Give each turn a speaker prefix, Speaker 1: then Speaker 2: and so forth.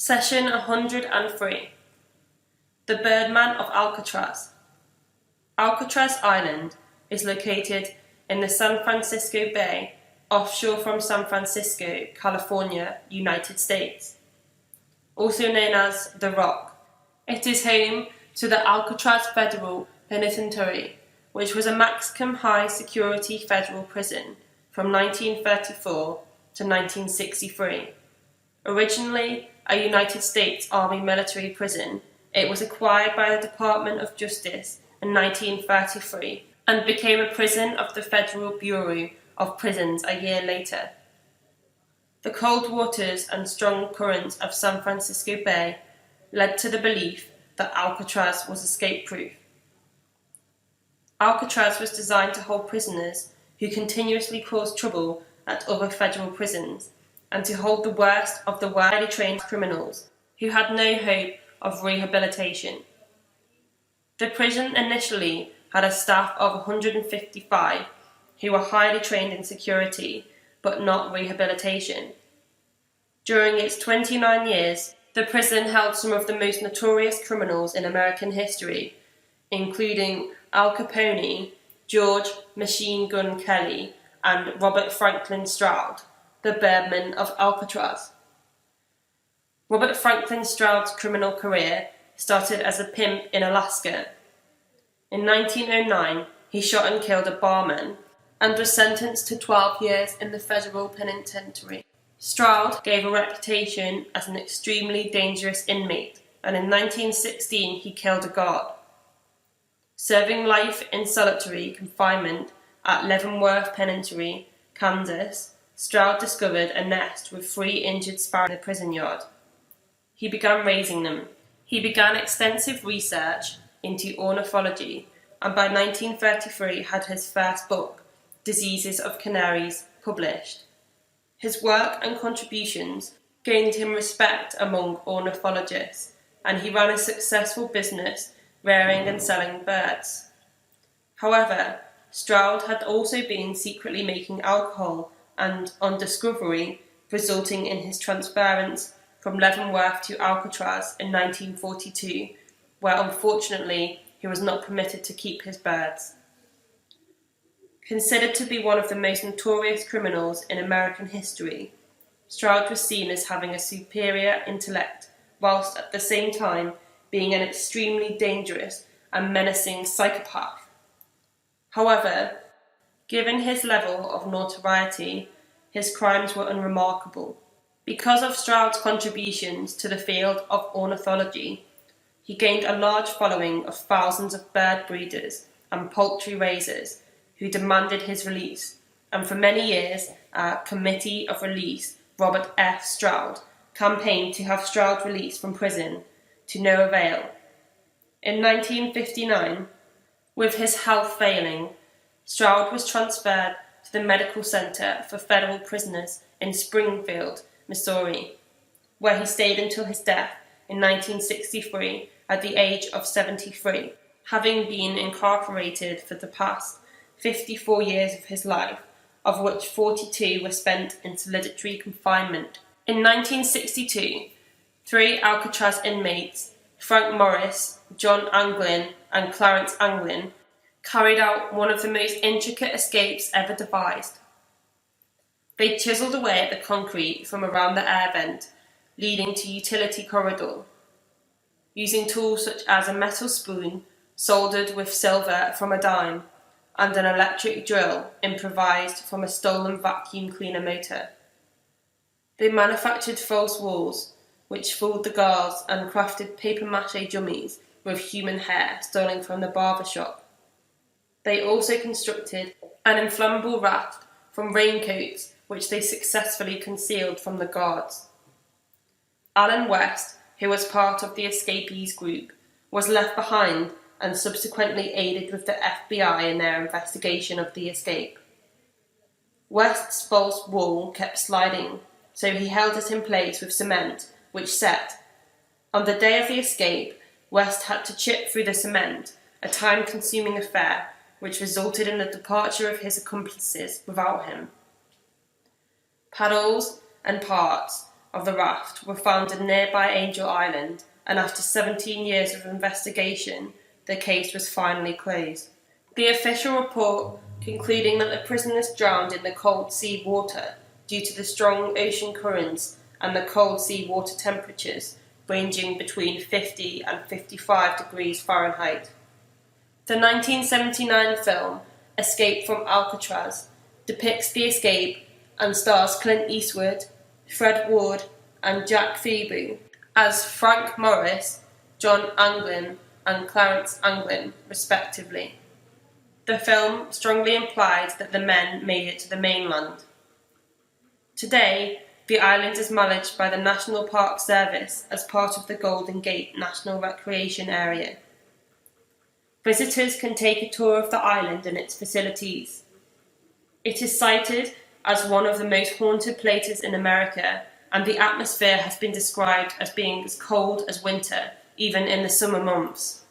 Speaker 1: Session 103. The Birdman of Alcatraz. Alcatraz Island is located in the San Francisco Bay, offshore from San Francisco, California, United States. Also known as The Rock, it is home to the Alcatraz Federal Penitentiary, which was a maximum high security federal prison from 1934 to 1963. Originally a United States Army military prison, it was acquired by the Department of Justice in 1933 and became a prison of the Federal Bureau of Prisons a year later. The cold waters and strong currents of San Francisco Bay led to the belief that Alcatraz was escape-proof. Alcatraz was designed to hold prisoners who continuously caused trouble at other federal prisons, and to hold the worst of the widely trained criminals who had no hope of rehabilitation. The prison initially had a staff of 155 who were highly trained in security but not rehabilitation. During its 29 years, the prison held some of the most notorious criminals in American history, including Al Capone, George Machine Gun Kelly, and Robert Franklin Stroud, the Birdman of Alcatraz. Robert Franklin Stroud's criminal career started as a pimp in Alaska. In 1909, he shot and killed a barman and was sentenced to 12 years in the Federal Penitentiary. Stroud gave a reputation as an extremely dangerous inmate, and in 1916 he killed a guard. Serving life in solitary confinement at Leavenworth Penitentiary, Kansas, Stroud discovered a nest with 3 injured sparrows in the prison yard. He began raising them. He began extensive research into ornithology, and by 1933 had his first book, Diseases of Canaries, published. His work and contributions gained him respect among ornithologists, and he ran a successful business rearing and selling birds. However, Stroud had also been secretly making alcohol, and, on discovery, resulting in his transference from Leavenworth to Alcatraz in 1942, where unfortunately he was not permitted to keep his birds. Considered to be one of the most notorious criminals in American history, Stroud was seen as having a superior intellect, whilst at the same time being an extremely dangerous and menacing psychopath. However, given his level of notoriety, his crimes were unremarkable. Because of Stroud's contributions to the field of ornithology, he gained a large following of thousands of bird breeders and poultry raisers who demanded his release, and for many years a Committee of Release, Robert F. Stroud, campaigned to have Stroud released from prison, to no avail. In 1959, with his health failing, Stroud was transferred to the Medical Center for Federal Prisoners in Springfield, Missouri, where he stayed until his death in 1963 at the age of 73, having been incarcerated for the past 54 years of his life, of which 42 were spent in solitary confinement. In 1962, 3 Alcatraz inmates, Frank Morris, John Anglin, and Clarence Anglin, carried out one of the most intricate escapes ever devised. They chiselled away at the concrete from around the air vent leading to utility corridor, using tools such as a metal spoon soldered with silver from a dime and an electric drill improvised from a stolen vacuum cleaner motor. They manufactured false walls which fooled the guards and crafted papier-mâché dummies with human hair stolen from the barber shop. They also constructed an inflammable raft from raincoats which they successfully concealed from the guards. Alan West, who was part of the escapees group, was left behind and subsequently aided with the FBI in their investigation of the escape. West's false wall kept sliding, so he held it in place with cement, which set. On the day of the escape, West had to chip through the cement, a time-consuming affair which resulted in the departure of his accomplices without him. Paddles and parts of the raft were found in nearby Angel Island, and after 17 years of investigation, the case was finally closed. The official report concluding that the prisoners drowned in the cold sea water due to the strong ocean currents and the cold sea water temperatures ranging between 50 and 55 degrees Fahrenheit. The 1979 film Escape from Alcatraz depicts the escape and stars Clint Eastwood, Fred Ward and Jack Feibu as Frank Morris, John Anglin and Clarence Anglin, respectively. The film strongly implied that the men made it to the mainland. Today, the island is managed by the National Park Service as part of the Golden Gate National Recreation Area. Visitors can take a tour of the island and its facilities. It is cited as one of the most haunted places in America, and the atmosphere has been described as being as cold as winter, even in the summer months.